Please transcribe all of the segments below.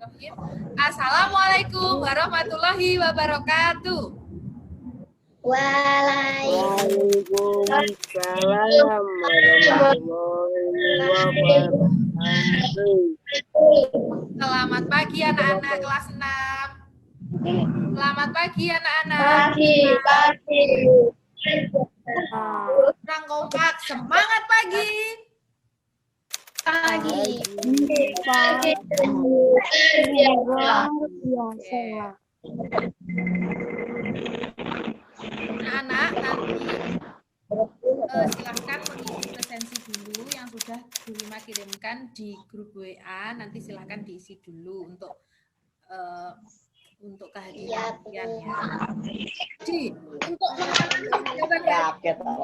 Assalamualaikum warahmatullahi wabarakatuh. Waalaikumsalam warahmatullahi wabarakatuh. Selamat pagi anak-anak kelas 6. Selamat pagi anak-anak. Pagi. Kurang kompak, semangat pagi. Anak-anak nanti silahkan mengisi presensi dulu yang sudah Bu Rima kirimkan di grup WA. Nanti silahkan diisi dulu untuk kehadiran kalian ya. Jadi untuk mengakhiri ini,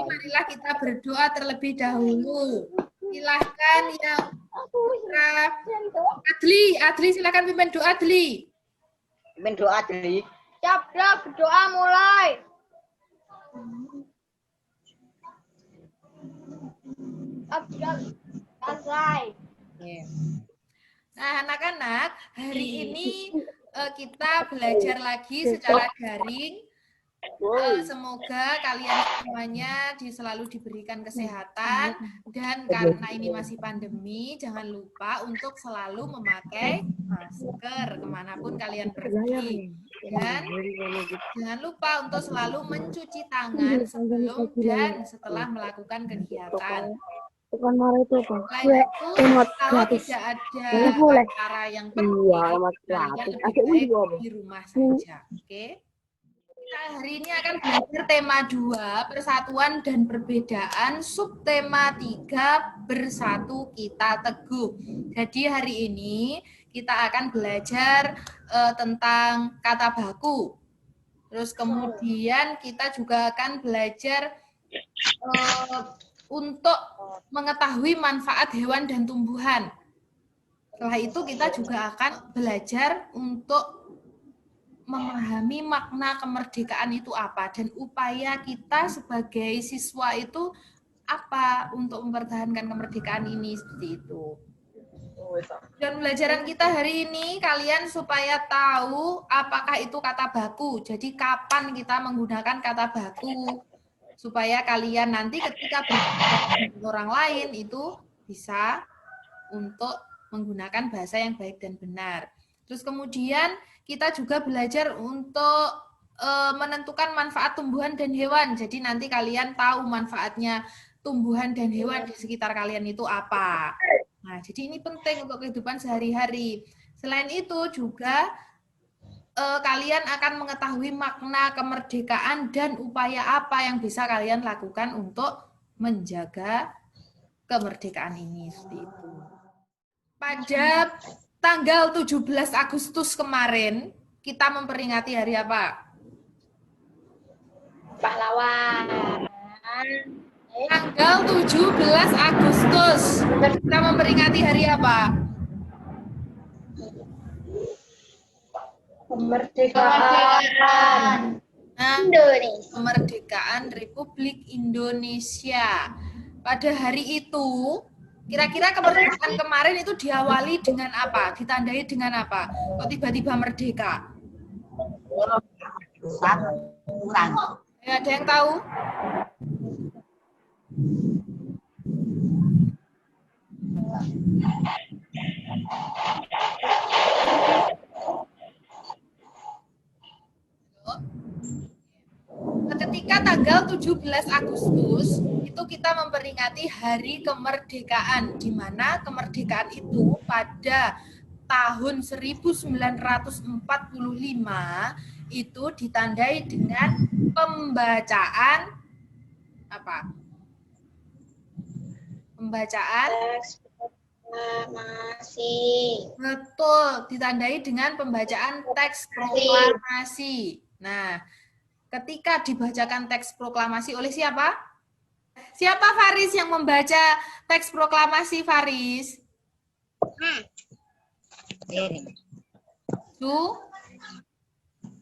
marilah kita berdoa terlebih dahulu. Silahkan yang Adli silahkan pimpin doa Adli. Pimpin doa Adli. Siap, berdoa mulai. Nah, anak-anak, hari ini kita belajar lagi secara daring. Semoga kalian semuanya selalu diberikan kesehatan, dan karena ini masih pandemi, jangan lupa untuk selalu memakai masker kemanapun kalian pergi, dan jangan lupa untuk selalu mencuci tangan sebelum dan setelah melakukan kegiatan. Selain itu, kalau tidak ada acara yang penting, kalian lebih baik di rumah saja. Oke? Kita hari ini akan belajar tema 2, persatuan dan perbedaan, subtema 3, bersatu kita teguh. Jadi hari ini kita akan belajar tentang kata baku. Terus kemudian kita juga akan belajar untuk mengetahui manfaat hewan dan tumbuhan. Setelah itu kita juga akan belajar untuk memahami makna kemerdekaan itu apa, dan upaya kita sebagai siswa itu apa untuk mempertahankan kemerdekaan ini, seperti itu. Dan pelajaran kita hari ini, kalian supaya tahu apakah itu kata baku. Jadi kapan kita menggunakan kata baku, supaya kalian nanti ketika berbicara dengan orang lain itu bisa untuk menggunakan bahasa yang baik dan benar. Terus kemudian kita juga belajar untuk menentukan manfaat tumbuhan dan hewan. Jadi nanti kalian tahu manfaatnya tumbuhan dan hewan di sekitar kalian itu apa. Nah, jadi ini penting untuk kehidupan sehari-hari. Selain itu juga kalian akan mengetahui makna kemerdekaan dan upaya apa yang bisa kalian lakukan untuk menjaga kemerdekaan ini, seperti itu. Pada tanggal 17 Agustus kemarin, kita memperingati hari apa? Pahlawan. Tanggal 17 Agustus, kita memperingati hari apa? Kemerdekaan. Indonesia. Kemerdekaan Republik Indonesia. Pada hari itu, kira-kira kemerdekaan kemarin itu diawali dengan apa? Ditandai dengan apa? Kok tiba-tiba merdeka? Ada yang tahu? Ketika tanggal 17 Agustus itu kita memperingati hari kemerdekaan, di mana kemerdekaan itu pada tahun 1945 itu ditandai dengan pembacaan apa? Pembacaan proklamasi. Betul, ditandai dengan pembacaan teks proklamasi. Nah, ketika dibacakan teks proklamasi oleh siapa? Siapa Faris yang membaca teks proklamasi, Faris?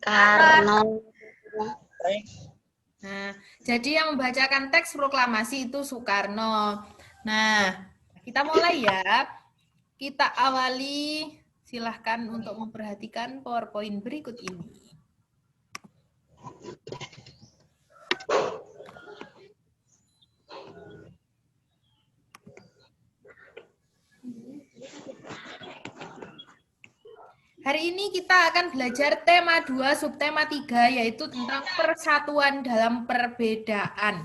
Karno. Nah, jadi yang membacakan teks proklamasi itu Soekarno. Nah, kita mulai ya. Kita awali Silahkan untuk memperhatikan PowerPoint berikut ini. Hari ini kita akan belajar tema 2, subtema 3, yaitu tentang persatuan dalam perbedaan.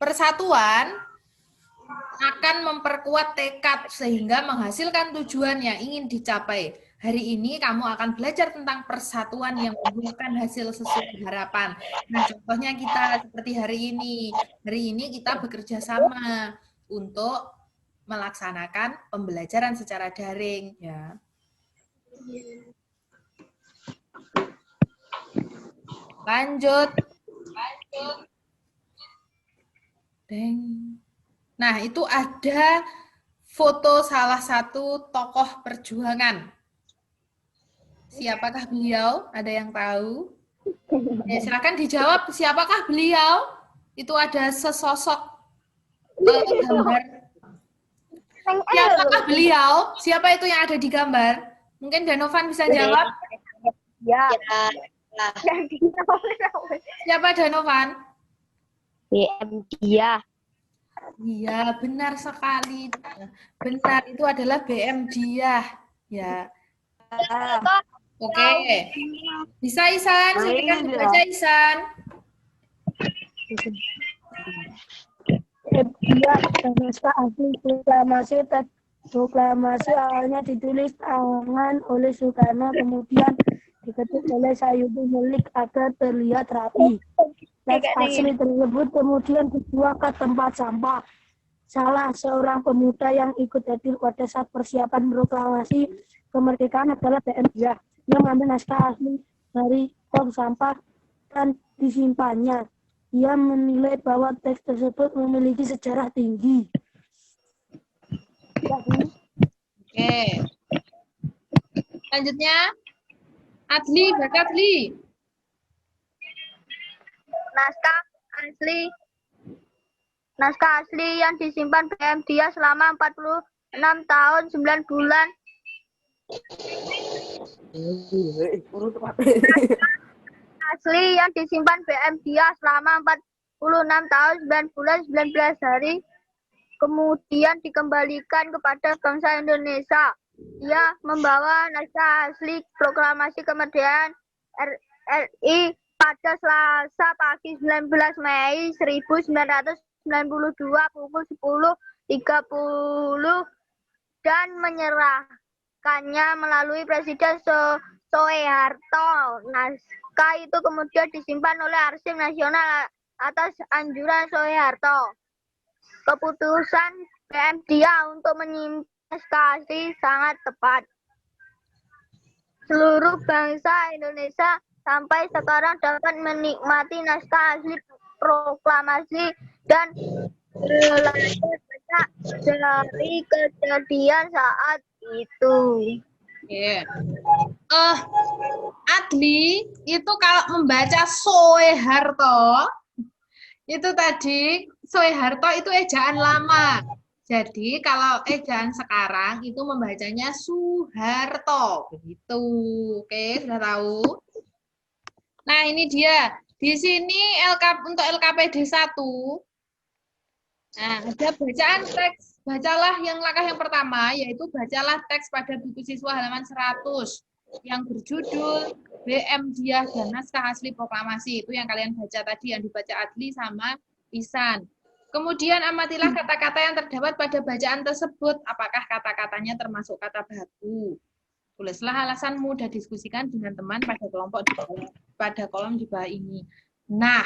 Persatuan akan memperkuat tekad sehingga menghasilkan tujuan yang ingin dicapai. Hari ini kamu akan belajar tentang persatuan yang membuahkan hasil sesuai harapan. Nah, contohnya kita seperti hari ini. Hari ini kita bekerja sama untuk melaksanakan pembelajaran secara daring, ya. Lanjut. Nah, itu ada foto salah satu tokoh perjuangan. Siapakah beliau? Ada yang tahu? Ya, silakan dijawab, siapakah beliau? Itu ada sesosok gambar. Siapakah beliau? Siapa itu yang ada di gambar? Mungkin Danovan bisa jawab. Ya. Siapa Danovan? BM dia. Iya, benar sekali. Benar, itu adalah BM Diah. Ya. Oke. Bisa Isan? Silakan dibaca Isan. Dia naskah asli proklamasi awalnya ditulis tangan oleh Soekarno, kemudian diketik oleh Sayuti Melik agar terlihat rapi. Teks asli tersebut kemudian dibuang ke tempat sampah. Salah seorang pemuda yang ikut hadir pada saat persiapan proklamasi kemerdekaan adalah BM Diah. Dia mengambil naskah asli dari tong sampah dan disimpannya. Ia menilai bahwa teks tersebut memiliki sejarah tinggi. Oke. Selanjutnya, Adli, baca Adli. Naskah asli yang disimpan BM Diah selama 46 tahun 9 bulan. Asli yang disimpan BM Diah selama 46 tahun 9 bulan 19 hari, kemudian dikembalikan kepada bangsa Indonesia. Ia membawa naskah asli proklamasi kemerdekaan RI pada Selasa pagi 19 Mei 1992 pukul 10.30 dan menyerahkannya melalui Presiden Soeharto. Naskah itu kemudian disimpan oleh Arsip Nasional atas anjuran Soeharto. Keputusan BM Diah untuk menyimpan naskah asli sangat tepat. Seluruh bangsa Indonesia sampai sekarang dapat menikmati naskah asli proklamasi dan belajar banyak dari kejadian saat itu. Oke. Adli itu kalau membaca Soeharto, itu tadi Soeharto itu ejaan lama. Jadi kalau ejaan sekarang itu membacanya Soeharto, begitu. Oke, sudah tahu. Nah, ini dia. Di sini untuk LKPD 1. Nah, ada bacaan teks. Bacalah langkah yang pertama, yaitu bacalah teks pada buku siswa halaman 100 yang berjudul BM Diah dan Naskah Asli Proklamasi. Itu yang kalian baca tadi, yang dibaca Adli sama Isan. Kemudian amatilah kata-kata yang terdapat pada bacaan tersebut. Apakah kata-katanya termasuk kata baku? Tulislah alasanmu dan diskusikan dengan teman pada kolom di bawah ini. Nah,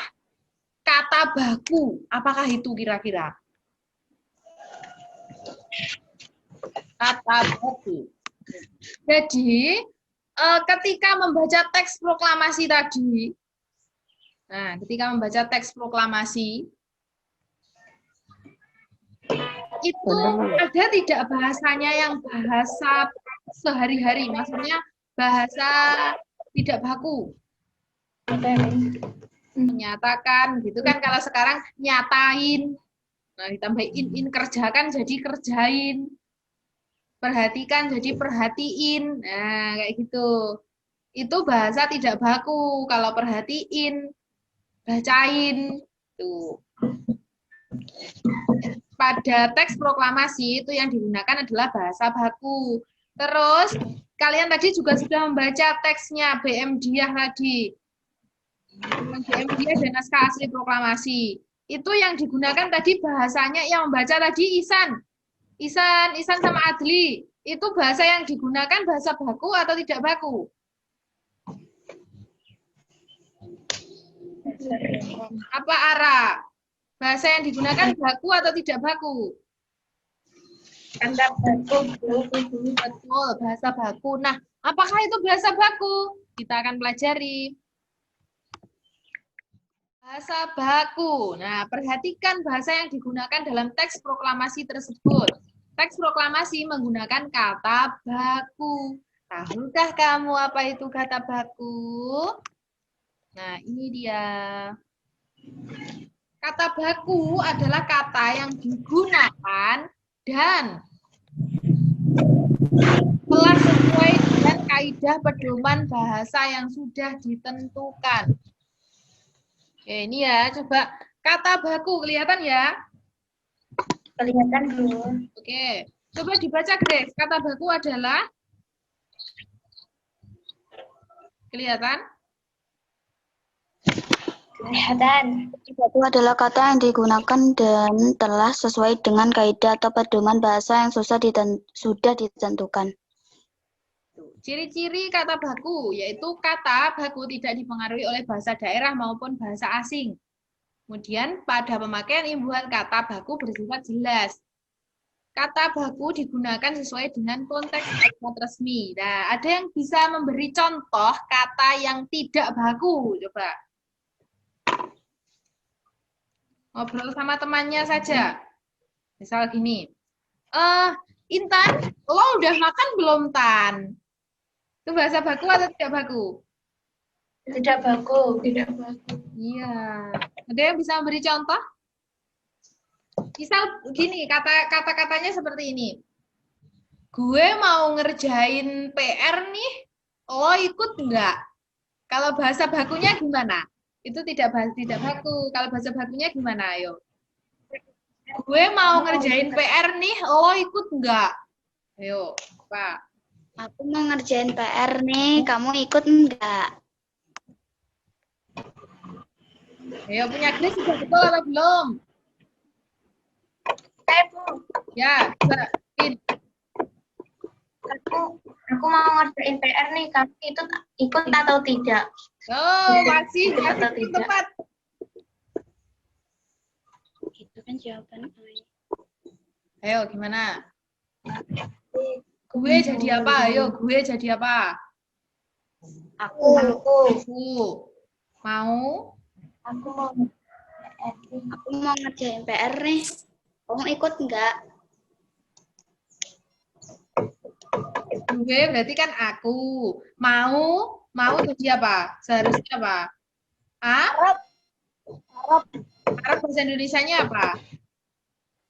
kata baku, apakah itu kira-kira? Kata baku. Jadi, ketika membaca teks proklamasi tadi, itu ada tidak bahasanya yang bahasa sehari-hari, maksudnya bahasa tidak baku. Menyatakan, gitu kan, kalau sekarang nyatain, Nah, ditambah in kerjakan jadi kerjain. Perhatikan jadi perhatiin. Nah, kayak gitu. Itu bahasa tidak baku. Kalau perhatiin, bacain. Tuh. Pada teks proklamasi itu yang digunakan adalah bahasa baku. Terus, kalian tadi juga sudah membaca teksnya BM Diah tadi. BM Diah dan naskah asli proklamasi. Itu yang digunakan tadi bahasanya yang membaca tadi Isan sama Adli. Itu bahasa yang digunakan bahasa baku atau tidak baku? Apa Ara? Bahasa yang digunakan baku atau tidak baku? Betul, bahasa baku. Nah, apakah itu bahasa baku? Kita akan pelajari. Bahasa baku. Nah, perhatikan bahasa yang digunakan dalam teks proklamasi tersebut. Teks proklamasi menggunakan kata baku. Tahukah kamu apa itu kata baku? Nah, ini dia. Kata baku adalah kata yang digunakan dan telah sesuai dengan kaidah pedoman bahasa yang sudah ditentukan. Oke, ini ya, coba kata baku kelihatan ya? Kelihatan dulu. Oke, coba dibaca Grace. Kata baku adalah kelihatan? Kelihatan. Itu adalah kata yang digunakan dan telah sesuai dengan kaidah atau pedoman bahasa yang sudah ditentukan. Ciri-ciri kata baku, yaitu kata baku tidak dipengaruhi oleh bahasa daerah maupun bahasa asing. Kemudian pada pemakaian imbuhan kata baku bersifat jelas. Kata baku digunakan sesuai dengan konteks resmi. Nah, ada yang bisa memberi contoh kata yang tidak baku? Coba. Ngobrol sama temannya saja. Misal gini. Intan, lo udah makan belum, Tan? Itu bahasa baku atau tidak baku? Tidak baku. Tidak baku. Iya. Ada yang bisa memberi contoh? Misal gini, kata-katanya seperti ini. Gue mau ngerjain PR nih, lo ikut nggak? Kalau bahasa bakunya gimana? Itu tidak baku. Kalau bahasa bakunya gimana? Ayo. Gue mau ngerjain PR nih, lo ikut nggak? Ayo, Pak. Aku mau ngerjain PR nih, kamu ikut enggak? Ayo, punya Grace sudah betul atau belum? Ya, coba. Aku mau ngerjain PR nih, kamu itu ikut atau tidak? Oh, masih Atau tidak? tepat. Itu kan jawaban. Ayo, gimana? Gue jadi apa? Ayo, gue jadi apa? Aku. Mau? Aku mau ngerjain PR nih, kamu ikut enggak? Gue berarti kan aku. Mau jadi apa? Seharusnya apa? Arab bahasa Indonesianya apa?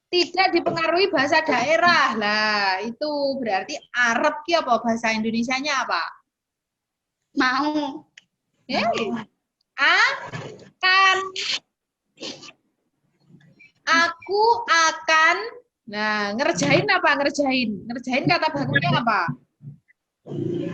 Tidak dipengaruhi bahasa daerah. Lah, itu berarti Arab ki apa bahasa Indonesianya apa? Mau. Akan. Aku akan. Nah, ngerjain apa? Ngerjain kata bakunya apa?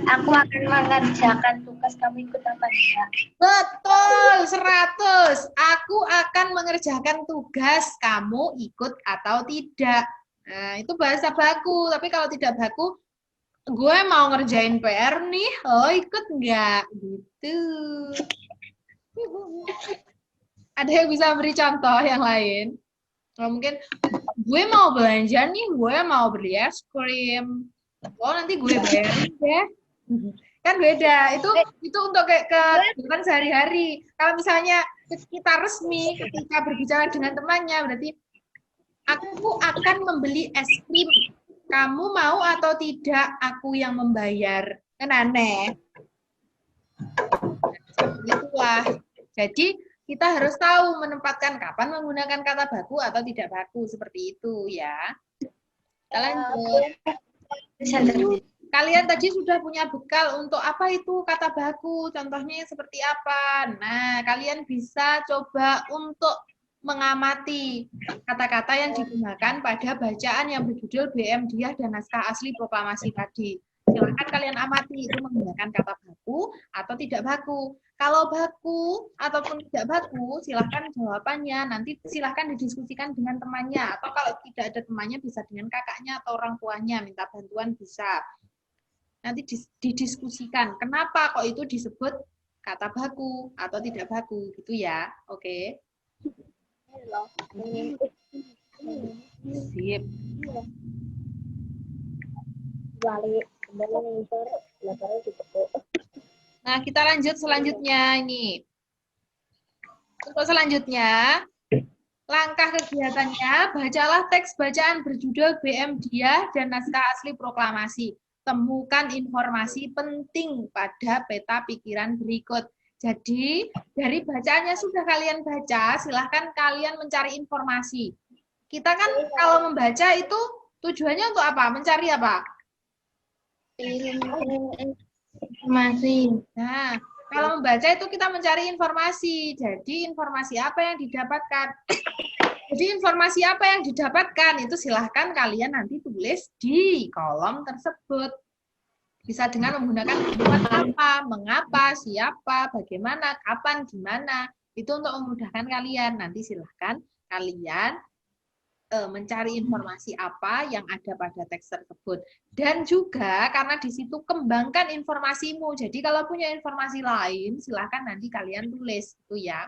Aku akan mengerjakan tugas, kamu ikut apa enggak? Betul, 100. Aku akan mengerjakan tugas, kamu ikut atau tidak. Nah, itu bahasa baku. Tapi kalau tidak baku, gue mau ngerjain PR nih, lo ikut nggak? Gitu. Ada yang bisa beri contoh yang lain? Mungkin, gue mau belanja nih, gue mau beli es krim. Oh, nanti gue bayarin deh. Kan beda. Itu untuk kegiatan sehari-hari. Kalau misalnya kita resmi ketika berbicara dengan temannya, berarti aku akan membeli es krim. Kamu mau atau tidak? Aku yang membayar. Kan aneh. Itulah. Jadi kita harus tahu menempatkan kapan menggunakan kata baku atau tidak baku, seperti itu ya. Kita lanjut. Kalian tadi sudah punya bekal untuk apa itu kata baku, contohnya seperti apa. Nah, kalian bisa coba untuk mengamati kata-kata yang digunakan pada bacaan yang berjudul BM Diah dan naskah asli proklamasi tadi. Silahkan kalian amati itu menggunakan kata baku atau tidak baku. Kalau baku ataupun tidak baku, silahkan jawabannya nanti silahkan didiskusikan dengan temannya. Atau kalau tidak ada temannya bisa dengan kakaknya atau orang tuanya, minta bantuan bisa. Nanti didiskusikan kenapa kok itu disebut kata baku atau tidak baku gitu ya. Oke. Sip. Nah, kita lanjut selanjutnya ini. Untuk selanjutnya, langkah kegiatannya, bacalah teks bacaan berjudul BM Diah dan naskah asli proklamasi. Temukan informasi penting pada peta pikiran berikut. Jadi, dari bacaannya sudah kalian baca, silahkan kalian mencari informasi. Kita kan kalau membaca itu tujuannya untuk apa? Mencari apa? Informasi. Nah, kalau membaca itu kita mencari informasi. Jadi, informasi apa yang didapatkan? Jadi, informasi apa yang didapatkan itu silahkan kalian nanti tulis di kolom tersebut. Bisa dengan menggunakan kalimat apa, mengapa, siapa, bagaimana, kapan, di mana. Itu untuk memudahkan kalian. Nanti silahkan kalian mencari informasi apa yang ada pada teks tersebut. Dan juga karena di situ kembangkan informasimu. Jadi kalau punya informasi lain, silahkan nanti kalian tulis itu ya.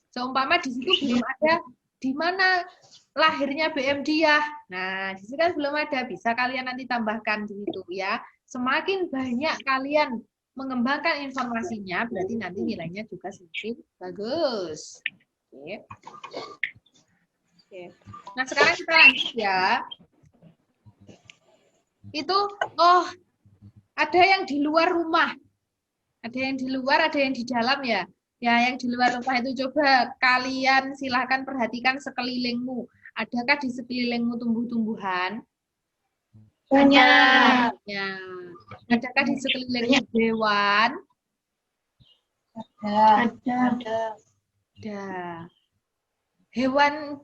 Seumpama di situ belum ada di mana lahirnya BM Diah. Nah, di situ kan belum ada, bisa kalian nanti tambahkan di situ ya. Semakin banyak kalian mengembangkan informasinya, berarti nanti nilainya juga semakin bagus. Oke. Oke. Nah, sekarang kita lanjut ya. Itu, ada yang di luar rumah. Ada yang di luar, ada yang di dalam ya. Ya, yang di luar rumah itu coba kalian silahkan perhatikan sekelilingmu. Adakah di sekelilingmu tumbuh-tumbuhan? Banyak. Ya. Adakah di sekelilingmu hewan? Ada. Ada. Hewan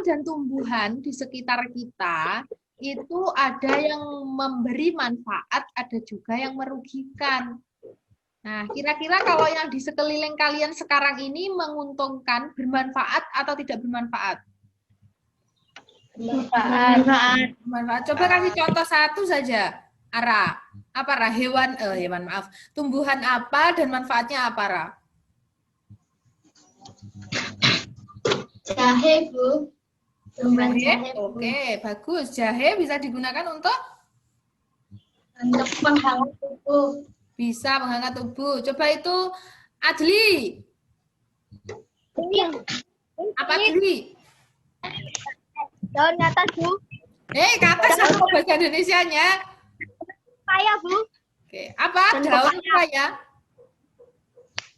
dan tumbuhan di sekitar kita itu ada yang memberi manfaat, ada juga yang merugikan. Nah, kira-kira kalau yang di sekeliling kalian sekarang ini menguntungkan, bermanfaat atau tidak bermanfaat? Bermanfaat. Coba kasih contoh satu saja. Ara, apa Ra? Tumbuhan apa dan manfaatnya apa Ra? Jahe, Bu. Jahe. Oke, bagus. Jahe bisa digunakan untuk menghangat tubuh. bisa menghangat tubuh. Coba itu Adli. Apa Adli? Daun atas, Bu. Ke atas apa bahasa Indonesianya? Paya, Bu. Oke, apa? Daun apa ya?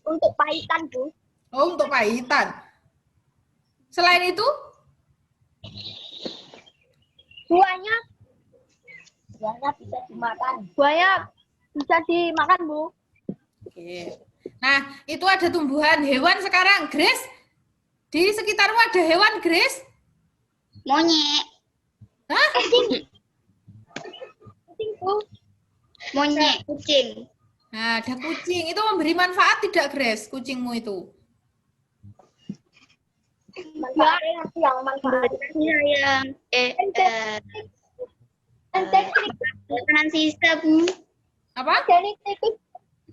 Untuk pahitan, Bu. Oh, untuk pahitan. Selain itu? Buahnya bisa dimakan. Buahnya bisa dimakan, Bu. Oke. Nah, itu ada tumbuhan. Hewan sekarang, Grace? Di sekitarmu ada hewan, Grace? Monyet. Hah? Kucing, Bu. Monyet, kucing. Nah, ada kucing. Itu memberi manfaat tidak, Grace, kucingmu itu? Manfaatnya yang manfaat. Yang makanan sisa, Bu. Apa? Jadi tikus.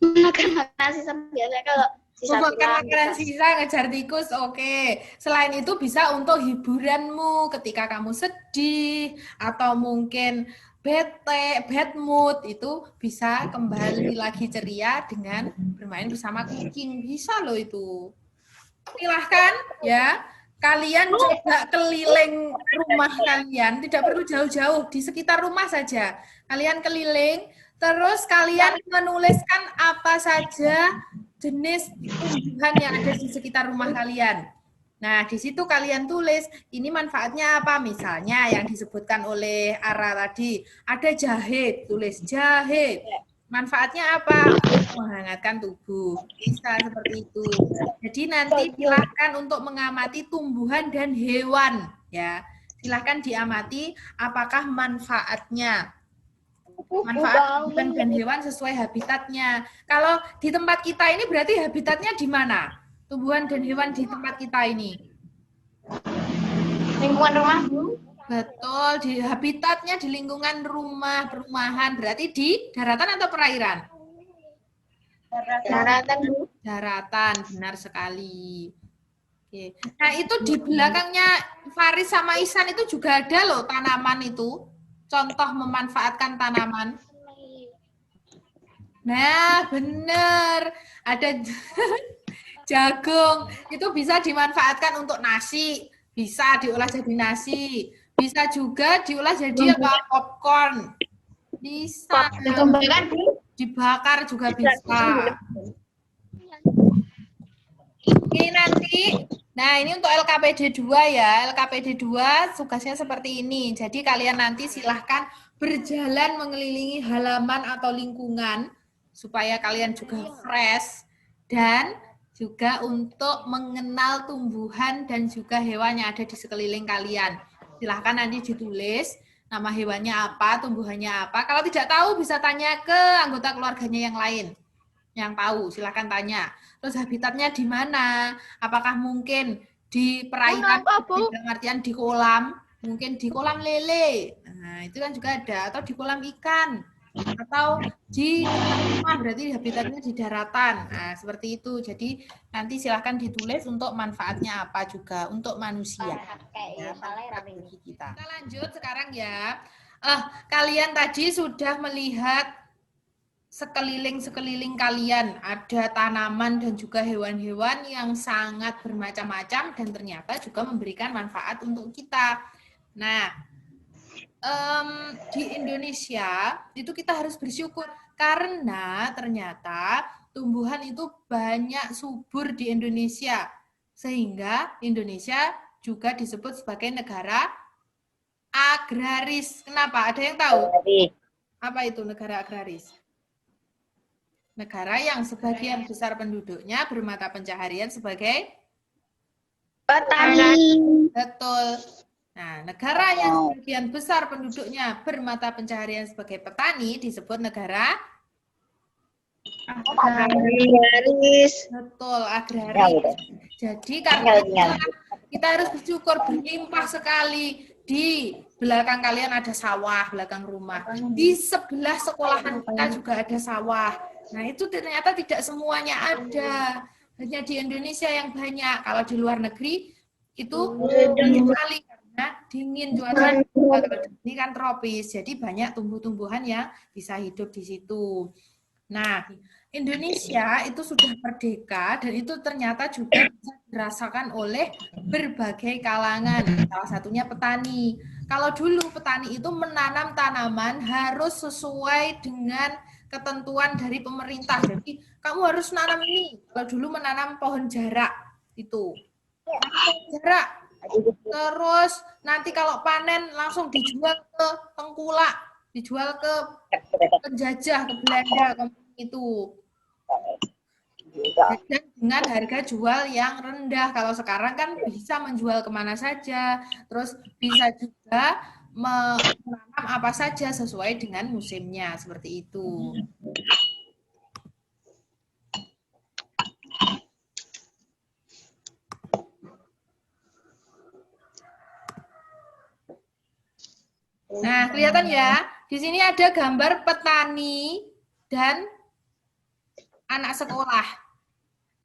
Makanan sisa biasa kalau sisa Makanan sisa ngejar tikus, oke. Selain itu bisa untuk hiburanmu ketika kamu sedih atau mungkin bete, bad mood, itu bisa kembali lagi ceria dengan bermain bersama kucing. Bisa loh itu. Silahkan ya, kalian coba keliling rumah kalian, tidak perlu jauh-jauh, di sekitar rumah saja. Kalian keliling, terus kalian menuliskan apa saja jenis tumbuhan yang ada di sekitar rumah kalian. Nah, di situ kalian tulis, ini manfaatnya apa? Misalnya yang disebutkan oleh Ara tadi, ada jahe, tulis jahe. Manfaatnya apa? Menghangatkan tubuh. Bisa seperti itu. Jadi nanti silahkan untuk mengamati tumbuhan dan hewan. Ya, silahkan diamati apakah manfaatnya. Manfaat tumbuhan dan hewan sesuai habitatnya. Kalau di tempat kita ini berarti habitatnya di mana? Tumbuhan dan hewan di tempat kita ini. Lingkungan rumah. Betul, di habitatnya di lingkungan rumah, perumahan. Berarti di daratan atau perairan? Daratan. Daratan, benar sekali. Oke. Nah, itu di belakangnya Faris sama Ihsan itu juga ada loh tanaman itu. Contoh memanfaatkan tanaman. Nah, benar. Ada jagung. Itu bisa dimanfaatkan untuk nasi. Bisa diolah jadi nasi. Bisa juga diolah jadi apa? Popcorn. Bisa. Dibakar juga bisa. Oke, nanti. Nah, ini untuk LKPD 2 ya. LKPD 2 tugasnya seperti ini. Jadi kalian nanti silahkan berjalan mengelilingi halaman atau lingkungan supaya kalian juga fresh dan juga untuk mengenal tumbuhan dan juga hewan yang ada di sekeliling kalian. Silahkan nanti ditulis nama hewannya apa, tumbuhannya apa. Kalau tidak tahu bisa tanya ke anggota keluarganya yang lain. Yang tahu, silahkan tanya. Terus habitatnya di mana? Apakah mungkin di perairan, dalam artian di kolam, mungkin di kolam lele. Nah, itu kan juga ada. Atau di kolam ikan. Atau di rumah, berarti habitatnya di daratan. Nah, seperti itu. Jadi nanti silahkan ditulis untuk manfaatnya apa juga untuk manusia. Ya, bagi kita. Kita lanjut sekarang ya. Kalian tadi sudah melihat sekeliling kalian ada tanaman dan juga hewan-hewan yang sangat bermacam-macam dan ternyata juga memberikan manfaat untuk kita. Nah, di Indonesia itu kita harus bersyukur karena ternyata tumbuhan itu banyak subur di Indonesia sehingga Indonesia juga disebut sebagai negara agraris. Kenapa? Ada yang tahu? Apa itu negara agraris? Negara yang sebagian besar penduduknya bermata pencaharian sebagai Petani. betul. Nah, negara yang sebagian besar penduduknya bermata pencaharian sebagai petani disebut negara Agraris. betul, agraris. Jadi karena kita harus bersyukur berlimpah sekali. Di belakang kalian ada sawah, belakang rumah. Di sebelah sekolahan kita juga ada sawah. Nah, itu ternyata tidak semuanya ada. Hanya di Indonesia yang banyak. Kalau di luar negeri, itu dingin sekali karena dingin cuaca. Kalau ini kan tropis, jadi banyak tumbuh-tumbuhan yang bisa hidup di situ. Nah, Indonesia itu sudah merdeka dan itu ternyata juga bisa dirasakan oleh berbagai kalangan. Salah satunya petani. Kalau dulu petani itu menanam tanaman harus sesuai dengan ketentuan dari pemerintah. Jadi kamu harus nanam ini. Kalau dulu menanam pohon jarak itu. Pohon jarak. Terus nanti kalau panen langsung dijual ke tengkulak, dijual ke penjajah, ke Belanda itu. Dan dengan harga jual yang rendah. Kalau sekarang kan bisa menjual kemana saja. Terus bisa juga menanam apa saja sesuai dengan musimnya. Seperti itu. Nah, kelihatan ya. Di sini ada gambar petani dan anak sekolah.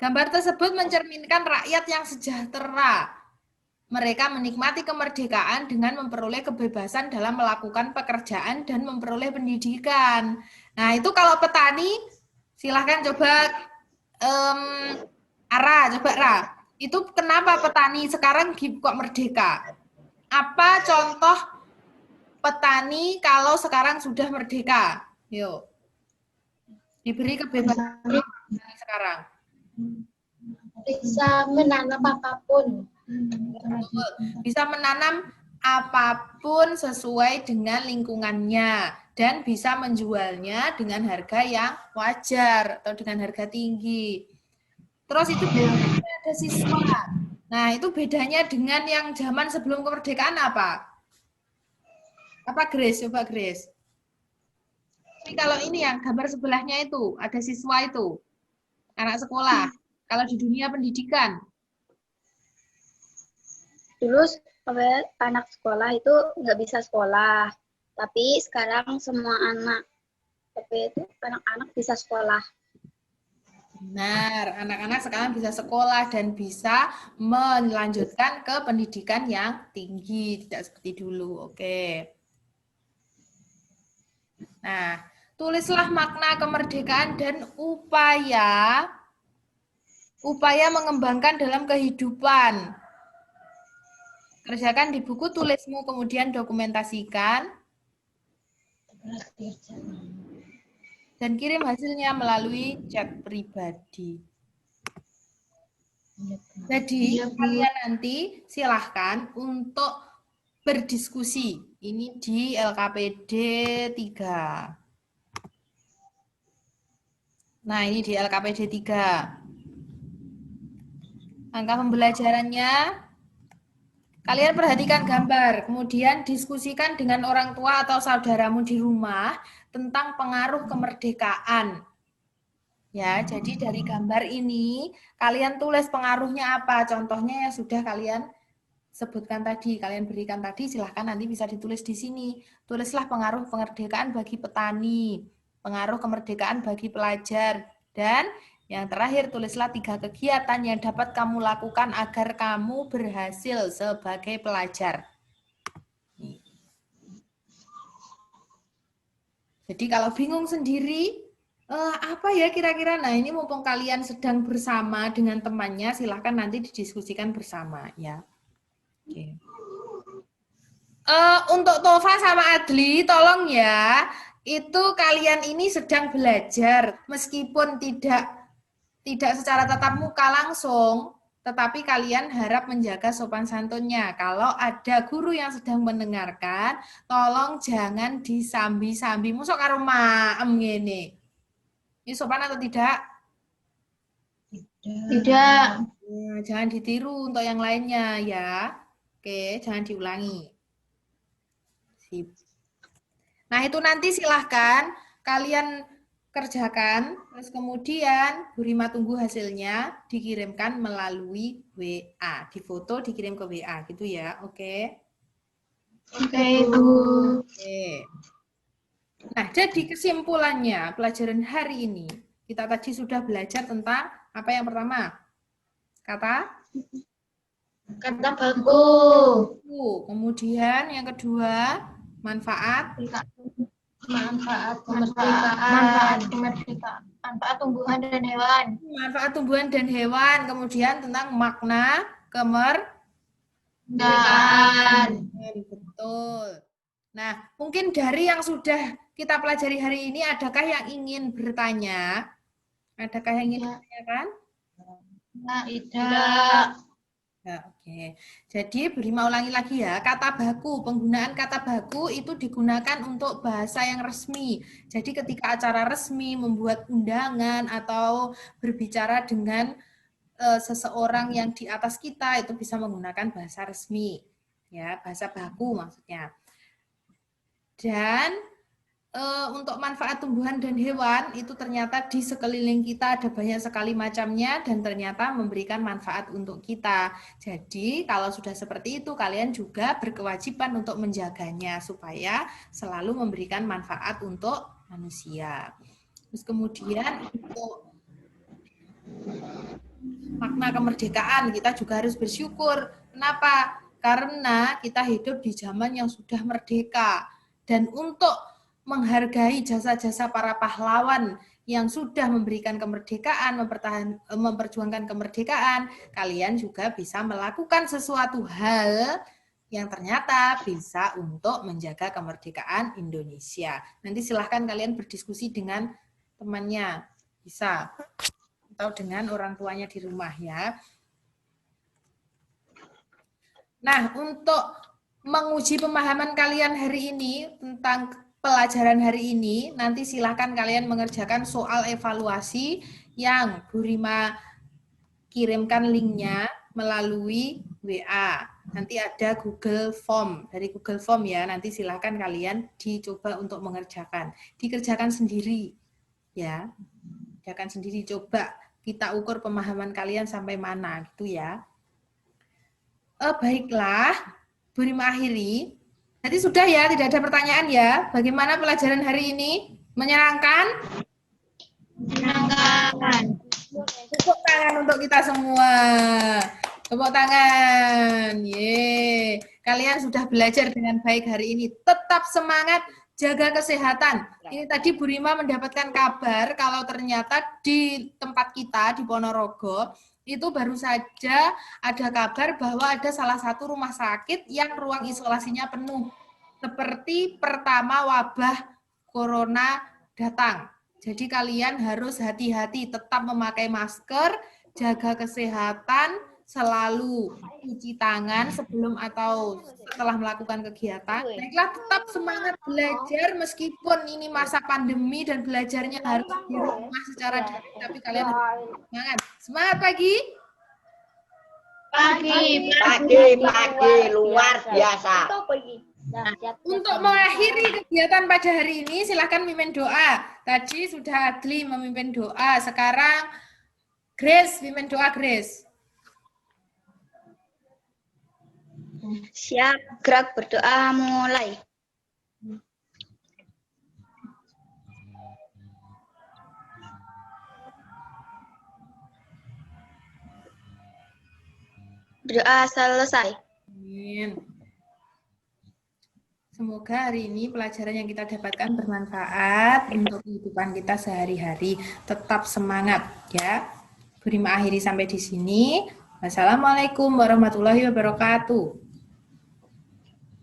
Gambar tersebut mencerminkan rakyat yang sejahtera. Mereka menikmati kemerdekaan dengan memperoleh kebebasan dalam melakukan pekerjaan dan memperoleh pendidikan. Nah, itu kalau petani, silahkan coba coba Ra. Itu kenapa petani sekarang kok merdeka? Apa contoh petani kalau sekarang sudah merdeka? Yuk. Diberi kebebasan sekarang. Bisa menanam apapun. Betul. Bisa menanam apapun sesuai dengan lingkungannya dan bisa menjualnya dengan harga yang wajar atau dengan harga tinggi. Terus itu bedanya ada siswa. Nah, itu bedanya dengan yang zaman sebelum kemerdekaan apa? Apa Grace? Coba Grace. Ini kalau ini yang gambar sebelahnya itu, ada siswa itu, anak sekolah. Kalau di dunia pendidikan, Dulu anak sekolah itu nggak bisa sekolah, tapi sekarang semua anak anak-anak bisa sekolah. benar, anak-anak sekarang bisa sekolah dan bisa melanjutkan ke pendidikan yang tinggi, tidak seperti dulu. Oke. Nah, tulislah makna kemerdekaan dan upaya mengembangkan dalam kehidupan. Kerjakan di buku tulismu, kemudian dokumentasikan dan kirim hasilnya melalui chat pribadi. Jadi, kalian nanti silahkan untuk berdiskusi. Ini di LKPD 3. Nah, ini di LKPD 3. Angka pembelajarannya, kalian perhatikan gambar, kemudian diskusikan dengan orang tua atau saudaramu di rumah tentang pengaruh kemerdekaan. Ya, jadi dari gambar ini kalian tulis pengaruhnya apa. Contohnya yang sudah kalian sebutkan tadi, kalian berikan tadi, silahkan nanti bisa ditulis di sini. Tulislah pengaruh kemerdekaan bagi petani, pengaruh kemerdekaan bagi pelajar, dan yang terakhir tulislah 3 kegiatan yang dapat kamu lakukan agar kamu berhasil sebagai pelajar. Jadi kalau bingung sendiri, apa ya kira-kira? Nah, ini mumpung kalian sedang bersama dengan temannya, silahkan nanti didiskusikan bersama ya. Oke. Untuk Tova sama Adli, tolong ya, itu kalian ini sedang belajar, meskipun tidak secara tatap muka langsung, tetapi kalian harap menjaga sopan santunnya. Kalau ada guru yang sedang mendengarkan, tolong jangan disambi-sambi. Musok karo maem ngene. Ini sopan atau tidak? Tidak. Nah, jangan ditiru untuk yang lainnya ya. Oke, jangan diulangi. Sip. Nah, itu nanti silahkan kalian kerjakan, terus kemudian Bu Rima tunggu hasilnya dikirimkan melalui WA, difoto dikirim ke WA gitu ya, oke? Oke, Bu. Oke. Nah, jadi kesimpulannya pelajaran hari ini, kita tadi sudah belajar tentang apa yang pertama? Kata baku. Kemudian yang kedua, manfaat Manfaat kemerdekaan. Manfaat tumbuhan dan hewan. Manfaat tumbuhan dan hewan, kemudian tentang makna Kemerdekaan. Betul. Nah, mungkin dari yang sudah kita pelajari hari ini, adakah yang ingin bertanya? Adakah yang ingin bertanyakan? Tidak. Ya, oke. Jadi beri mau ulangi lagi ya, kata baku, penggunaan kata baku itu digunakan untuk bahasa yang resmi. Jadi ketika acara resmi, membuat undangan atau berbicara dengan seseorang yang di atas kita, itu bisa menggunakan bahasa resmi. Ya, bahasa baku maksudnya. Dan untuk manfaat tumbuhan dan hewan itu ternyata di sekeliling kita ada banyak sekali macamnya dan ternyata memberikan manfaat untuk kita. Jadi kalau sudah seperti itu kalian juga berkewajiban untuk menjaganya supaya selalu memberikan manfaat untuk manusia. Terus kemudian untuk makna kemerdekaan kita juga harus bersyukur. Kenapa? Karena kita hidup di zaman yang sudah merdeka. Dan untuk menghargai jasa-jasa para pahlawan yang sudah memberikan kemerdekaan, memperjuangkan kemerdekaan, kalian juga bisa melakukan sesuatu hal yang ternyata bisa untuk menjaga kemerdekaan Indonesia. Nanti silahkan kalian berdiskusi dengan temannya. Bisa. atau dengan orang tuanya di rumah ya. Nah, untuk menguji pemahaman kalian hari ini tentang pelajaran hari ini, nanti silakan kalian mengerjakan soal evaluasi yang Bu Rima kirimkan linknya melalui WA. Nanti ada Google Form, dari Google Form ya, nanti silakan kalian dicoba untuk mengerjakan. Dikerjakan sendiri ya, kerjakan sendiri, coba kita ukur pemahaman kalian sampai mana gitu ya. Baiklah, Bu Rima akhiri. Jadi sudah ya, tidak ada pertanyaan ya. Bagaimana pelajaran hari ini? Menyenangkan? Menyenangkan. Tepuk tangan untuk kita semua. Tepuk tangan. Ye. Kalian sudah belajar dengan baik hari ini. Tetap semangat, jaga kesehatan. Ini tadi Bu Rima mendapatkan kabar kalau ternyata di tempat kita di Ponorogo itu baru saja ada kabar bahwa ada salah satu rumah sakit yang ruang isolasinya penuh. Seperti pertama wabah corona datang. Jadi kalian harus hati-hati, tetap memakai masker, jaga kesehatan, selalu cuci tangan sebelum atau setelah melakukan kegiatan. Baiklah, tetap semangat belajar meskipun ini masa pandemi dan belajarnya harus di rumah secara daring, tapi kalian harus semangat. Semangat pagi. Pagi luar biasa. Untuk mengakhiri kegiatan pada hari ini, silahkan mimpin doa. Tadi sudah Adli memimpin doa, sekarang Grace mimpin doa, Grace. Siap, gerak berdoa mulai. Doa selesai. Amin. Semoga hari ini pelajaran yang kita dapatkan bermanfaat untuk kehidupan kita sehari-hari. Tetap semangat ya. Bu Rima akhiri sampai di sini. Wassalamualaikum warahmatullahi wabarakatuh.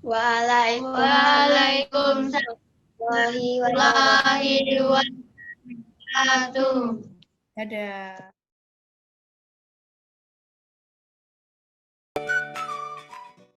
Waalaikumsalam Warahmatullahi wabarakatuh. warahmatullahi wabarakatuh. Dadah.